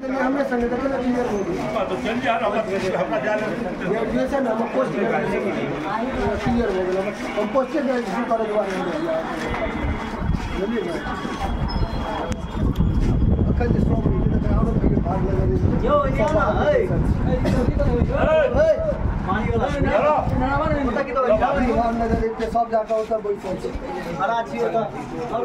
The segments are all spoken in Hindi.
हमने संगठन में क्लियर हो गया तो चल यार अपना जाल ग्रेजुएशन हम पोस्ट क्लियर हो गया हम पोस्ट के इशू कर दो चलिए अकल से 100 मिनट तक आओ फिर भाग लगा दे यो ये ना ए पानी वाला पता कि तो हम नजर देखते सब जाकर होता बैठ हरा अच्छी होता और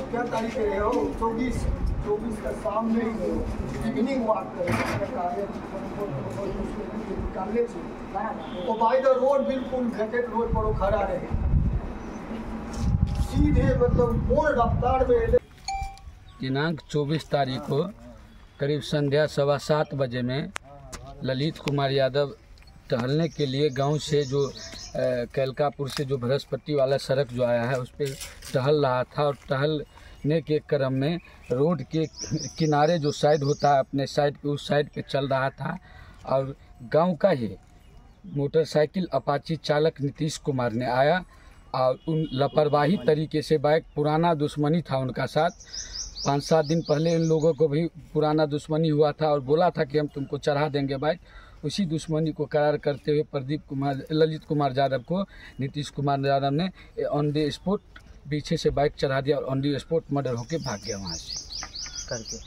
क्या तारीख है हो 24 का शाम में इवनिंग वॉक निकालने से तो बाय द रोड बिल्कुल घाटेड रोड पर वो खड़ा रहे सीधे मतलब पूर्ण रफ्तार में। दिनांक 24 तारीख को करीब संध्या 7:15 बजे में ललित कुमार यादव टहलने के लिए गांव से जो कैलकापुर से जो बृहस्पति वाला सड़क जो आया है उस पर टहल रहा था और टहलने के क्रम में रोड के किनारे जो साइड होता है अपने साइड पे उस साइड पे चल रहा था और गांव का ही मोटरसाइकिल अपाची चालक नीतीश कुमार ने आया और उन लापरवाही तरीके से बाइक पुराना दुश्मनी था उनका साथ 5-7 दिन पहले इन लोगों को भी पुराना दुश्मनी हुआ था और बोला था कि हम तुमको चढ़ा देंगे बाइक। उसी दुश्मनी को करार करते हुए ललित कुमार यादव को नीतीश कुमार यादव ने ऑन द स्पॉट पीछे से बाइक चढ़ा दिया और ऑन द स्पॉट मर्डर होके भाग गया वहाँ से करके।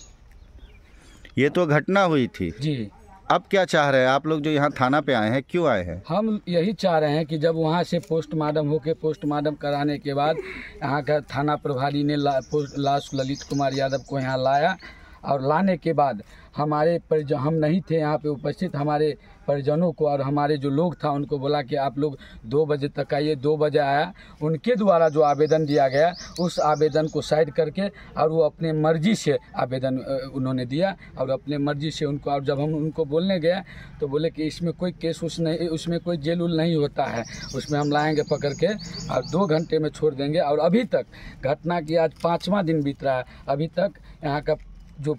ये तो घटना हुई थी जी। अब क्या चाह रहे हैं आप लोग जो यहाँ थाना पे आए हैं, क्यों आए हैं? हम यही चाह रहे हैं कि जब वहाँ से पोस्टमार्टम होके पोस्टमार्टम कराने के बाद यहाँ का थाना प्रभारी ने लाश ललित कुमार यादव को यहाँ लाया और लाने के बाद हमारे हम नहीं थे यहाँ पे उपस्थित, हमारे परिजनों को और हमारे जो लोग था उनको बोला कि आप लोग 2 बजे तक आइए। 2 बजे आया, उनके द्वारा जो आवेदन दिया गया उस आवेदन को साइड करके और वो अपने मर्जी से आवेदन उन्होंने दिया और अपने मर्जी से उनको, और जब हम उनको बोलने गए तो बोले कि इसमें कोई केस नहीं, उसमें कोई जेल उल नहीं होता है, उसमें हम लाएंगे पकड़ के और 2 घंटे में छोड़ देंगे। और अभी तक घटना की आज 5वां दिन बीत रहा है, अभी तक यहाँ का जो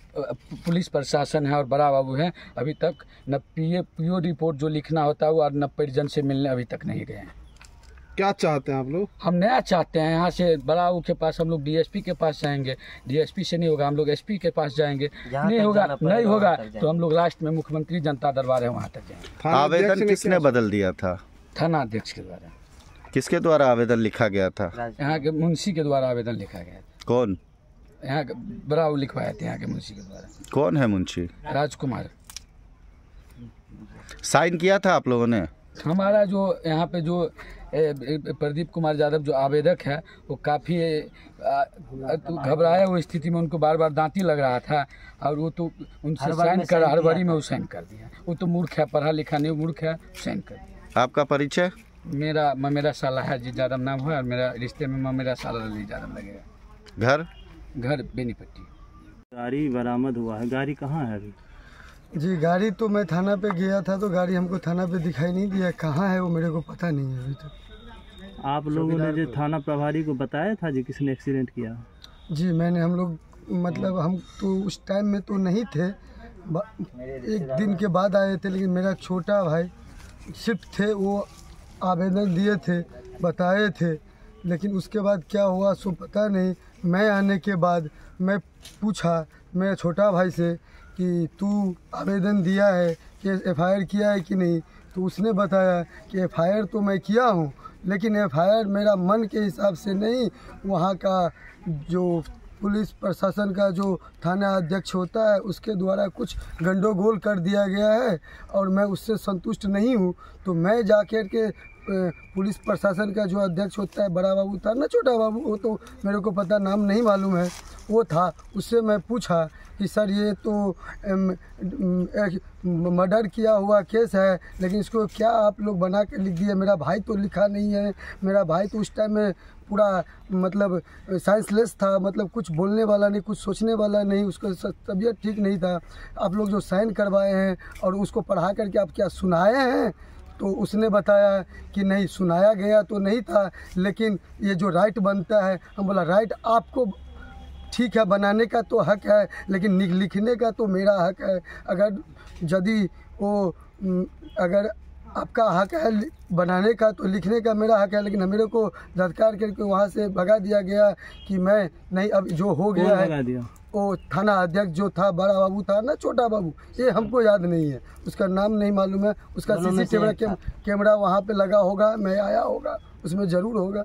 पुलिस प्रशासन है और बड़ा बाबू हैं अभी तक न पीओ रिपोर्ट जो लिखना होता है वो और न परिजन से मिलने अभी तक नहीं गए हैं। क्या चाहते हैं आप लोग? हम नया चाहते हैं, यहाँ से बड़ा बाबू के पास हम लोग डीएसपी के पास जाएंगे, डीएसपी से नहीं होगा हम लोग एसपी के पास जाएंगे, नहीं होगा तो हम लोग लास्ट में मुख्यमंत्री जनता दरबार है वहाँ तक जाएंगे। आवेदन किसने बदल दिया था? थाना अध्यक्ष के द्वारा। किसके द्वारा आवेदन लिखा गया था? यहाँ के मुंशी के द्वारा आवेदन लिखा गया था। कौन? यहाँ बड़ा लिखवाए थे यहाँ के मुंशी के द्वारा। कौन है मुंशी? राजकुमार। साइन किया था आप लोगों ने? हमारा जो यहाँ पे जो प्रदीप कुमार यादव जो आवेदक है वो काफ़ी घबराया हुई स्थिति में, उनको बार बार दांती लग रहा था और वो तो उनसे साइन कर हड़बड़ी में वो साइन कर दिया। वो तो मूर्ख है, पढ़ा लिखा नहीं, मूर्ख है, साइन कर दिया। आपका परिचय? मेरा साला है जी यादव नाम है और मेरा रिश्ते में मेरा साला अली यादव लगेगा। घर बेनीपट्टी। गाड़ी बरामद हुआ है, गाड़ी कहाँ है अभी? जी गाड़ी तो मैं थाना पे गया था तो गाड़ी हमको थाना पे दिखाई नहीं दिया, कहाँ है वो मेरे को पता नहीं है अभी तक। आप लोगों ने जो थाना प्रभारी को बताया था जी किसने एक्सीडेंट किया? जी मैंने, हम लोग मतलब हम तो उस टाइम में तो नहीं थे, 1 दिन के बाद आए थे, लेकिन मेरा छोटा भाई शिफ्ट थे, वो आवेदन दिए थे, बताए थे, लेकिन उसके बाद क्या हुआ सो पता नहीं। मैं आने के बाद मैं पूछा मेरे छोटा भाई से कि तू आवेदन दिया है कि एफआईआर किया है कि नहीं, तो उसने बताया कि एफआईआर तो मैं किया हूँ, लेकिन एफआईआर मेरा मन के हिसाब से नहीं, वहाँ का जो पुलिस प्रशासन का जो थाना अध्यक्ष होता है उसके द्वारा कुछ गंडोगोल कर दिया गया है और मैं उससे संतुष्ट नहीं हूँ। तो मैं जाकर के पुलिस प्रशासन का जो अध्यक्ष होता है, बड़ा बाबू था ना छोटा बाबू, वो तो मेरे को पता नाम नहीं मालूम है, वो था, उससे मैं पूछा कि सर ये तो मर्डर किया हुआ केस है, लेकिन इसको क्या आप लोग बना के लिख दिए, मेरा भाई तो लिखा नहीं है, मेरा भाई तो उस टाइम में पूरा मतलब साइंसलेस था, मतलब कुछ बोलने वाला नहीं, कुछ सोचने वाला नहीं, उसका तबीयत ठीक नहीं था, आप लोग जो साइन करवाए हैं और उसको पढ़ा करके आप क्या सुनाए हैं? तो उसने बताया कि नहीं सुनाया गया तो नहीं था, लेकिन ये जो राइट बनता है, हम बोला राइट आपको ठीक है, बनाने का तो हक है, लेकिन लिखने का तो मेरा हक है। अगर यदि वो अगर आपका हक है बनाने का तो लिखने का मेरा हक है, लेकिन मेरे को धत्कार करके वहाँ से भगा दिया गया कि मैं नहीं, अब जो हो गया है। वो थाना अध्यक्ष जो था, बड़ा बाबू था ना छोटा बाबू, ये हमको याद नहीं है, उसका नाम नहीं मालूम है। उसका CCTV कैमरा वहाँ पे लगा होगा, मैं आया होगा, उसमें ज़रूर होगा।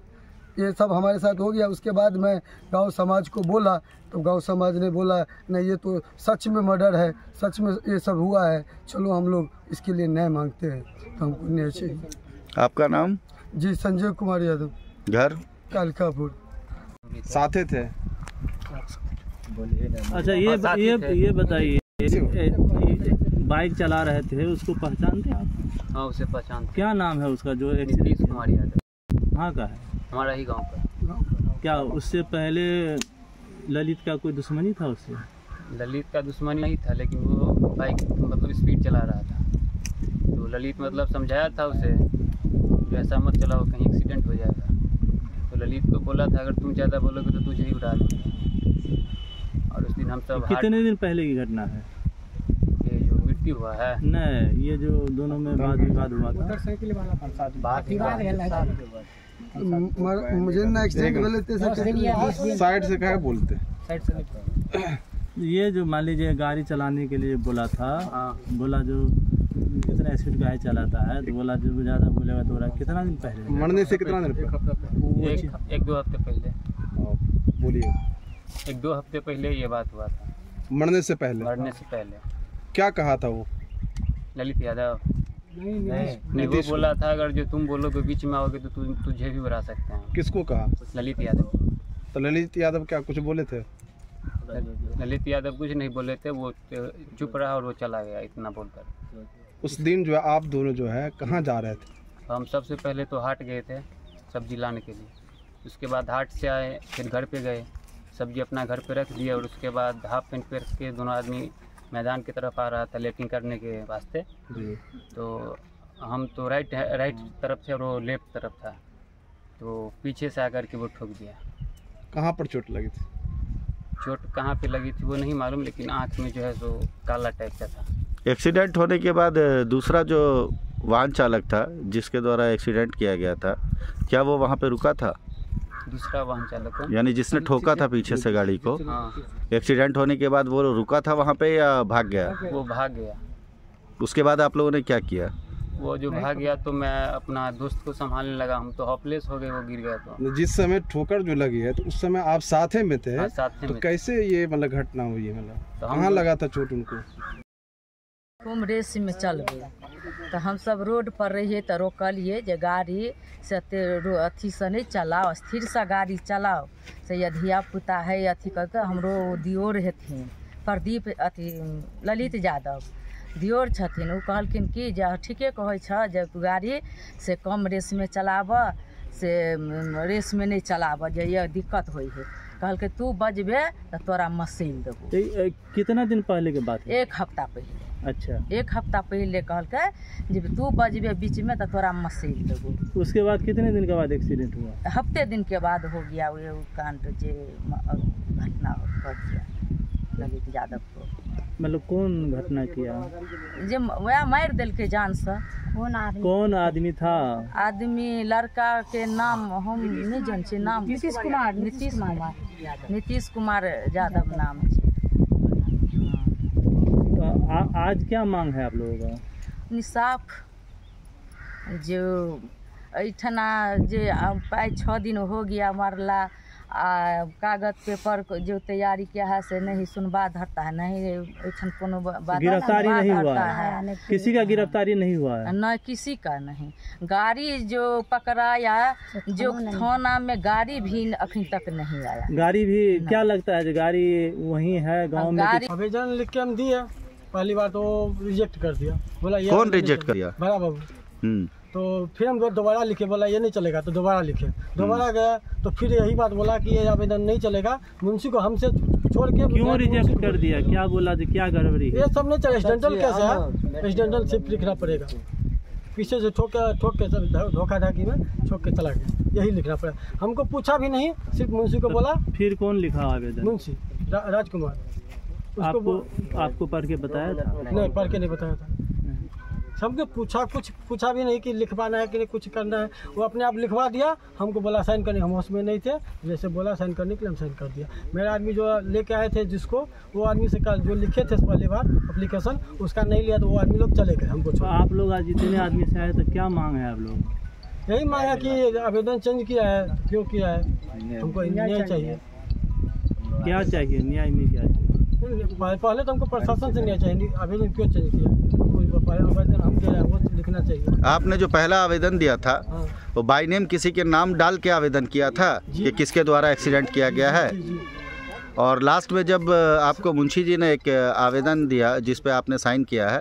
ये सब हमारे साथ हो गया। उसके बाद मैं गांव समाज को बोला तो गांव समाज ने बोला नहीं, ये तो सच में मर्डर है, सच में ये सब हुआ है, चलो हम लोग इसके लिए न्याय मांगते हैं। तो हमको न्याय चाहिए। आपका नाम? जी संजय कुमार यादव, घर? कालकापुर। साथे थे? अच्छा ये बताइए, बाइक चला रहे थे, उसको पहचानते आप? हाँ, उसे पहचानते। क्या नाम है उसका जो नीतीश कुमार यादव? कहाँ का है? हमारा ही गांव का। क्या उससे पहले ललित का कोई दुश्मनी था उससे? ललित का दुश्मनी नहीं था, लेकिन वो बाइक मतलब स्पीड चला रहा था, तो ललित मतलब समझाया था उसे ऐसा मत चलाओ, कहीं एक्सीडेंट हो जाएगा। तो ललित को बोला था अगर तुम ज़्यादा बोलोगे तो तुझे ही उड़ा दूँगा। और उस दिन हम सब कितने दिन पहले की घटना है ये जो मृत्यु हुआ है? नहीं, ये जो दोनों में वाद विवाद हुआ था। मुझे ना एक्सीडेंट वाले थे साइड से क्या बोलते? ये जो मान लीजिए गाड़ी चलाने के लिए बोला था, बोला जो कितना स्पीड गाड़ी चलाता है, तो बोला जो ज़्यादा बोलेगा तो कितना दिन पहले? मरने से कितना दिन पहले? एक दो हफ्ते पहले। बोलिए। 1-2 हफ्ते पहले ये बात हुआ था। मरने से पहले? मरने से पहले। क्या कहा था वो? ललित यादव नहीं, वो बोला था अगर जो तुम बोलोगे बीच में आओगे तो तुझे भी उड़ा सकते हैं। किसको कहा? ललित यादव। तो ललित यादव क्या कुछ बोले थे? ललित यादव कुछ नहीं बोले थे, वो चुप रहा और वो चला गया इतना बोलकर। उस दिन जो है आप दोनों जो है कहाँ जा रहे थे? हम सबसे पहले तो हाट गए थे सब्जी लाने के लिए, उसके बाद हाट से आए, फिर घर पे गए, सब्जी अपना घर पे रख दिया, और उसके बाद हाफ पैंट पहन के दोनों आदमी मैदान की तरफ आ रहा था लेटिंग करने के वास्ते। तो हम तो राइट तरफ थे और वो लेफ्ट तरफ था, तो पीछे से आकर के वो ठोक दिया। कहाँ पर चोट लगी थी? चोट कहाँ पे लगी थी वो नहीं मालूम, लेकिन आँख में जो है सो काला टाइप का था। एक्सीडेंट होने के बाद दूसरा जो वाहन चालक था जिसके द्वारा एक्सीडेंट किया गया था, क्या वो वहाँ पे रुका था? दूसरा वाहन चालक को, यानी जिसने ठोका था पीछे से गाड़ी को, हाँ, एक्सीडेंट होने के बाद वो रुका था वहाँ पे या भाग गया? वो भाग गया। उसके बाद आप लोगों ने क्या किया? वो जो भाग गया तो मैं अपना दोस्त को संभालने लगा, हम तो हॉपलेस हो गए, वो गिर गया। तो जिस समय ठोकर जो लगी है तो उस समय आप साथे में थे? हाँ, साथ तो में। कैसे ये मतलब घटना हुई है? मतलब तो कहाँ लगा था चोट उनको? तुम रेस में चल गए तो हम सब रोड पर रहिए तो रोकलिए जे गाड़ी से अथी से नहीं चलाओ, स्थिर सा गाड़ी चलाओ से ये धिया पुता है अथी करके। हमरो दियोर हथिन प्रदीप अथी ललित यादव दियोर छथिन, वो कहलखिन कि जे ठीके कहै छ जे तू गाड़ी से कम रेस में चलाब, से रेस में नहीं चलाब, जे ये दिक्कत होइ है। कहलके तू बजबे तो तोरा मसील देबो। कितना दिन पहले के बात है? 1 हफ्ता पहले। अच्छा, 1 हफ्ता पहले कहलके जब तू बजबे बीच में तो तोरा मसील देबो। उसके बाद कितने दिन के बाद एक्सीडेंट हुआ? हफ्ते दिन के बाद हो गया वो कांड, जे घटना कर दिया ललित यादव को। मतलब कौन घटना किया? जे वह मार दिल के जान से। कौन आदमी था? आदमी लड़का के नाम हम नहीं जान छे, नाम नीतीश कुमार यादव नाम छे। आज क्या मांग है आप लोगों का? इंसाफ जो ऐठना जे 5-6 दिन हो गया मरला, कागज पेपर जो तैयारी किया है से नहीं सुनवा धरता है, नहीं ऐठन कोनो गिरफ्तारी नहीं हुआ है, किसी का गिरफ्तारी नहीं हुआ है? न किसी का नहीं। गाड़ी जो पकड़ाया जो थाना में गाड़ी भी अभी तक नहीं आया। गाड़ी भी क्या लगता है जो गाड़ी वही है गांव में? आवेदन लिख के हम दिए, पहली बार तो रिजेक्ट कर दिया, बोला ये कौन रिजेक्ट कर दिया? बड़ा बाबू। तो फिर हम दोबारा लिखे, बोला ये नहीं चलेगा, तो दोबारा लिखे, दोबारा गया तो फिर यही बात बोला कि ये आवेदन नहीं चलेगा, मुंशी को हमसे छोड़ के। क्यों रिजेक्ट कर दिया? क्या बोला? क्या गड़बड़ी? ये सब नहीं चले, एक्सीडेंटल कैसे है, एक्सीडेंटल सिर्फ लिखना पड़ेगा, पीछे से ठोक के सब धोखाधड़ी में ठोक के चला गया, यही लिखना पड़ा। हमको पूछा भी नहीं, सिर्फ मुंशी को बोला। फिर कौन लिखा आवेदन? मुंशी राजकुमार। आपको पढ़ के बताया था? नहीं, पढ़ के नहीं बताया था। सबके कुछ पूछा भी नहीं कि लिखवाना है कि नहीं, कुछ करना है। वो अपने आप लिखवा दिया, हमको बोला साइन करने, हम उसमें नहीं थे, जैसे बोला साइन करने के लिए हम साइन कर दिया। मेरा आदमी जो लेके आए थे जिसको, वो आदमी से कल जो लिखे थे पहली बार एप्लीकेशन, उसका नहीं लिया तो वो आदमी लोग चले गए हमको छोड़। आप लोग आज जितने आदमी से आए तो क्या मांग है आप लोग? यही मांगा कि आवेदन चेंज किया है, क्यों किया है, हमको न्याय चाहिए। क्या चाहिए न्याय में? क्या चाहिए? पहले तो हमको प्रशासन से न्याय चाहिए, आवेदन क्यों चेंज किया, आवेदन हम दे रहे हैं वो लिखना चाहिए। आपने जो पहला आवेदन दिया था हाँ। वो बाय नेम किसी के नाम डाल के आवेदन किया था कि किसके द्वारा एक्सीडेंट किया गया है? जी। और लास्ट में जब आपको मुंशी जी ने एक आवेदन दिया जिस पे आपने साइन किया है,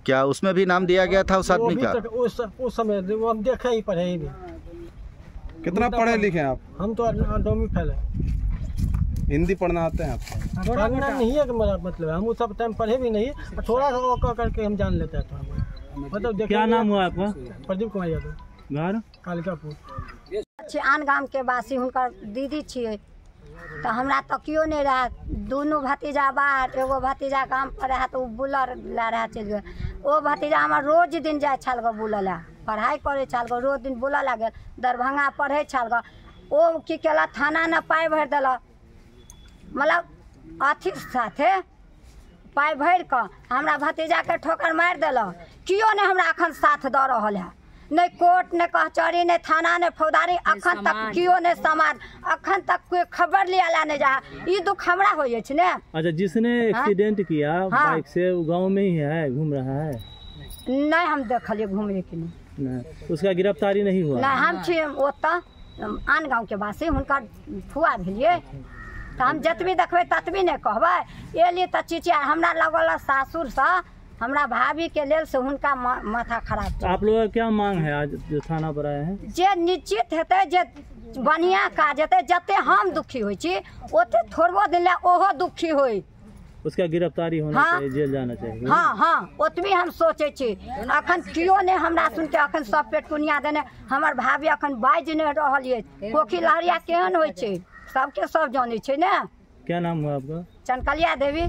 क्या उसमें भी नाम दिया गया था उस आदमी का? उस समय वो हम देखा ही, पढ़े ही नहीं। कितना पढ़े लिखे हैं आप? हम तो 9वीं फेल है। हिंदी पढ़ना आता है आपको? पढ़ना नहीं है कि मेरा मतलब है, हम उस सब टाइम पढ़े भी नहीं, थोड़ा सा वो करके हम जान लेते हैं। मतलब क्या नाम हुआ आपका? प्रदीप कुमार यादव, घर कालिकापुर। आन गाम के वासी हुनकर दीदी छियै, तो हमरा तो क्यों नहीं रहा। दोनों भतीजा बाहर, एगो भतीजा गाम पर रहा तो बुलर ला रहा चल गए। वो भतीजा हमार रोज दिन जाए छल गो बुलल, पढ़ाई करे छल गो, रोज दिन बुलल लगे, दरभंगा पढ़े छल गो। वो की केला थाना न पाई भर दिल, मतलब अथी साथे पाई भर कर हमरा भतीजा के ठोकर मार दिल। क्यों नहीं हमरा अखन साथ दऽ रहल है, नहीं कोर्ट नहीं कचहरी नहीं थाना नहीं फौजदारी, अखन तक क्यों नहीं समाज, अखन तक कोई खबर लिया नहीं जा। ये दुख हमरा हो ने। अच्छा, जिसने एक्सीडेंट किया बाइक से वो गांव में ही है, घूम रहा है? नहीं, हम देखलिए घूमे के नहीं, उसका गिरफ्तारी नहीं हुआ? नहीं, हम छी ओतऽ आन गाँव के वासी, हुनका फुआ भेलिए, तो हम जतबी देखबै ततबी नहीं कहबै। ये लिए तो चिचिया हमरा लगल सासुर से हमरा भाभी के लेल से हुनका माथा खराब। तो आप लोगों का क्या मांग है आज जो थाना पर आए हैं? जे निश्चित हेतै, जे बढ़िया काज हेतै, जते हम दुखी होइ छी ओते थोड़बो दिन ले ओहो दुखी होई। उसका गिरफ्तारी होना चाहिए, जेल जाना चाहिए। हाँ, ओतबी हम सोचे छी। अखन कियो ने हमरा सुनते, अखन सब पेट कुनिया देने, हमर भाभी अखन बाज नहीं रहल ये। कोकी लहरिया केहन होइ छै सबके सब जानै छै ने। क्या नाम हुआ आपका? चनकलिया देवी।